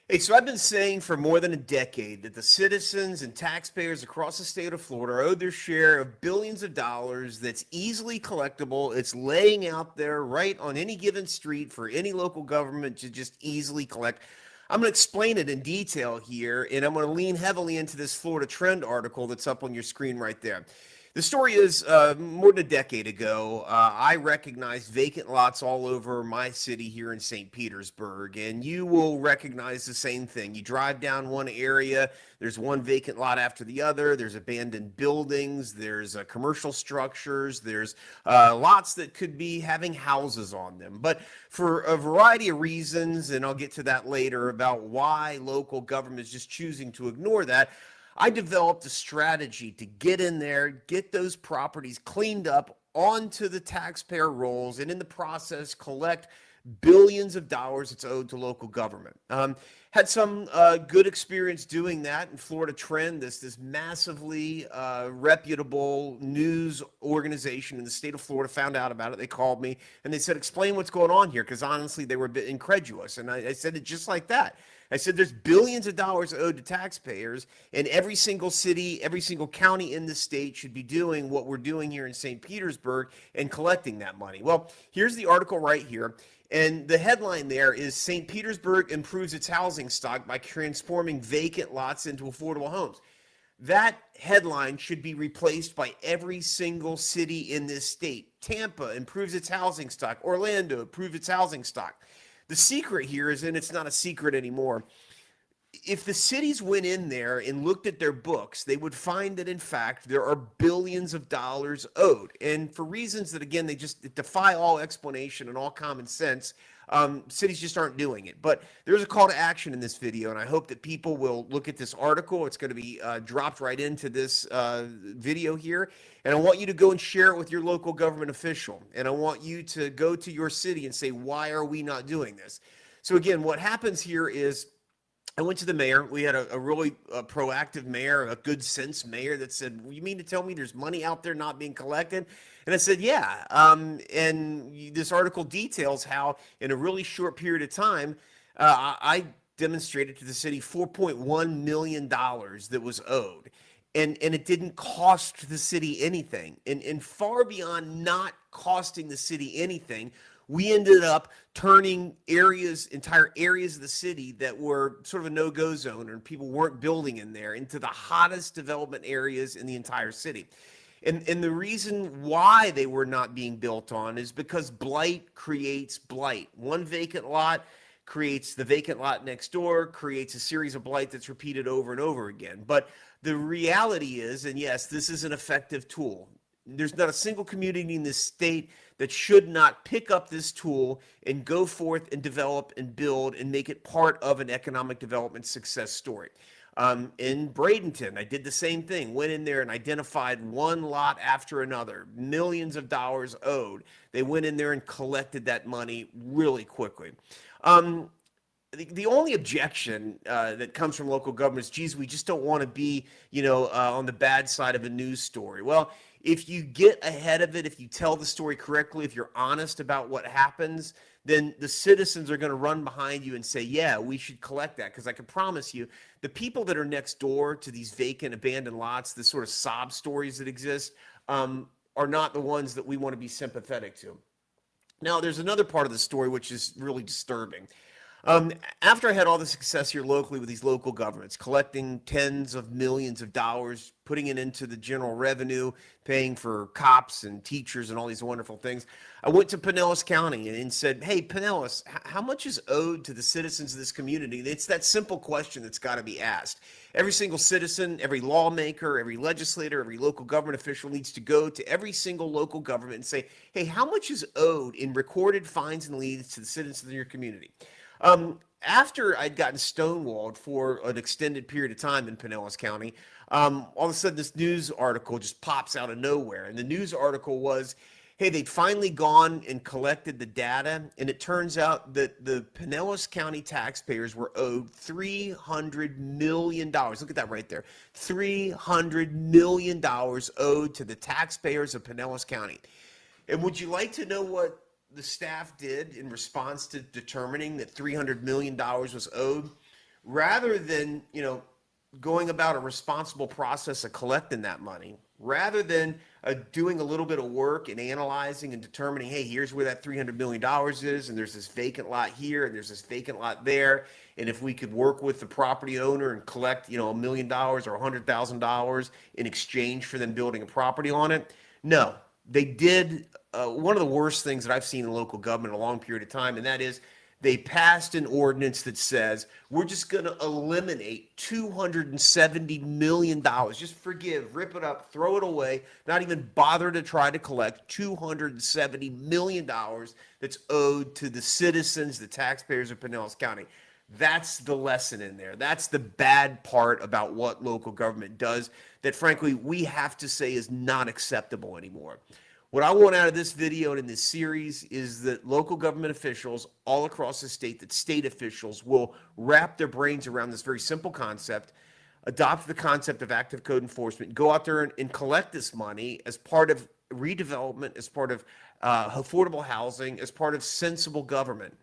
Hey, so I've been saying for more than a decade that the citizens and taxpayers across the state of Florida are owed their share of billions of dollars that's easily collectible. It's laying out there right on any given street for any local government to just easily collect. I'm going to explain it in detail here, and I'm going to lean heavily into this Florida Trend article that's up on your screen right there. The story is more than a decade ago, I recognized vacant lots all over my city here in St. Petersburg, and you will recognize the same thing. You drive down one area, there's one vacant lot after the other, there's abandoned buildings, there's commercial structures, there's lots that could be having houses on them. But for a variety of reasons, and I'll get to that later about why local government is just choosing to ignore that, I developed a strategy to get in there, get those properties cleaned up onto the taxpayer rolls, and in the process, collect billions of dollars that's owed to local government. Had some good experience doing that in Florida Trend, this massively reputable news organization in the state of Florida found out about it. They called me and they said, "Explain what's going on here," because honestly, they were a bit incredulous. And I said it just like that. I said, there's billions of dollars owed to taxpayers, and every single city, every single county in the state should be doing what we're doing here in St. Petersburg and collecting that money. Well, here's the article right here. And the headline there is St. Petersburg improves its housing stock by transforming vacant lots into affordable homes. That headline should be replaced by every single city in this state. Tampa improves its housing stock. Orlando improves its housing stock. The secret here is, and it's not a secret anymore, if the cities went in there and looked at their books, they would find that in fact there are billions of dollars owed. And for reasons that, again, they just defy all explanation and all common sense, cities just aren't doing it. But there's a call to action in this video, and I hope that people will look at this article. It's going to be dropped right into this video here. And I want you to go and share it with your local government official. And I want you to go to your city and say, why are we not doing this? So again, what happens here is I went to the mayor. We had a really proactive mayor, a good sense mayor that said, "You mean to tell me there's money out there not being collected?" And I said, "Yeah." And this article details how, in a really short period of time, I demonstrated to the city $4.1 million that was owed. And it didn't cost the city anything. And far beyond not costing the city anything, we ended up turning entire areas of the city that were sort of a no-go zone and people weren't building in there into the hottest development areas in the entire city. And the reason why they were not being built on is because blight creates blight. One vacant lot creates the vacant lot next door, creates a series of blight that's repeated over and over again. But the reality is, and yes, this is an effective tool. There's not a single community in this state that should not pick up this tool and go forth and develop and build and make it part of an economic development success story. In Bradenton, I did the same thing. Went in there and identified one lot after another, millions of dollars owed. They went in there and collected that money really quickly. The only objection that comes from local government is, geez, we just don't want to be, on the bad side of a news story. Well, if you get ahead of it, if you tell the story correctly, if you're honest about what happens, then the citizens are going to run behind you and say, yeah, we should collect that. Because I can promise you, the people that are next door to these vacant, abandoned lots, the sort of sob stories that exist, are not the ones that we want to be sympathetic to. Now, there's another part of the story which is really disturbing. After I had all the success here locally with these local governments, collecting tens of millions of dollars, putting it into the general revenue, paying for cops and teachers and all these wonderful things, I went to Pinellas County and said, hey, Pinellas, how much is owed to the citizens of this community? It's that simple question that's got to be asked. Every single citizen, every lawmaker, every legislator, every local government official needs to go to every single local government and say, hey, how much is owed in recorded fines and liens to the citizens of your community? After I'd gotten stonewalled for an extended period of time in Pinellas County, all of a sudden this news article just pops out of nowhere. And the news article was, hey, they'd finally gone and collected the data, and it turns out that the Pinellas County taxpayers were owed $300 million. Look at that right there. $300 million owed to the taxpayers of Pinellas County. And would you like to know what the staff did in response to determining that $300 million was owed? rather than, going about a responsible process of collecting that money, rather than doing a little bit of work and analyzing and determining, hey, here's where that $300 million is, and there's this vacant lot here, and there's this vacant lot there, and if we could work with the property owner and collect, $1 million or $100,000 in exchange for them building a property on it. No, they did one of the worst things that I've seen in local government in a long period of time, and that is they passed an ordinance that says we're just going to eliminate $270 million. Just forgive, rip it up, throw it away, not even bother to try to collect $270 million that's owed to the citizens, the taxpayers of Pinellas County. That's the lesson in there. That's the bad part about what local government does that, frankly, we have to say is not acceptable anymore. What I want out of this video and in this series is that local government officials all across the state, that state officials will wrap their brains around this very simple concept, adopt the concept of active code enforcement, go out there and collect this money as part of redevelopment, as part of affordable housing, as part of sensible government.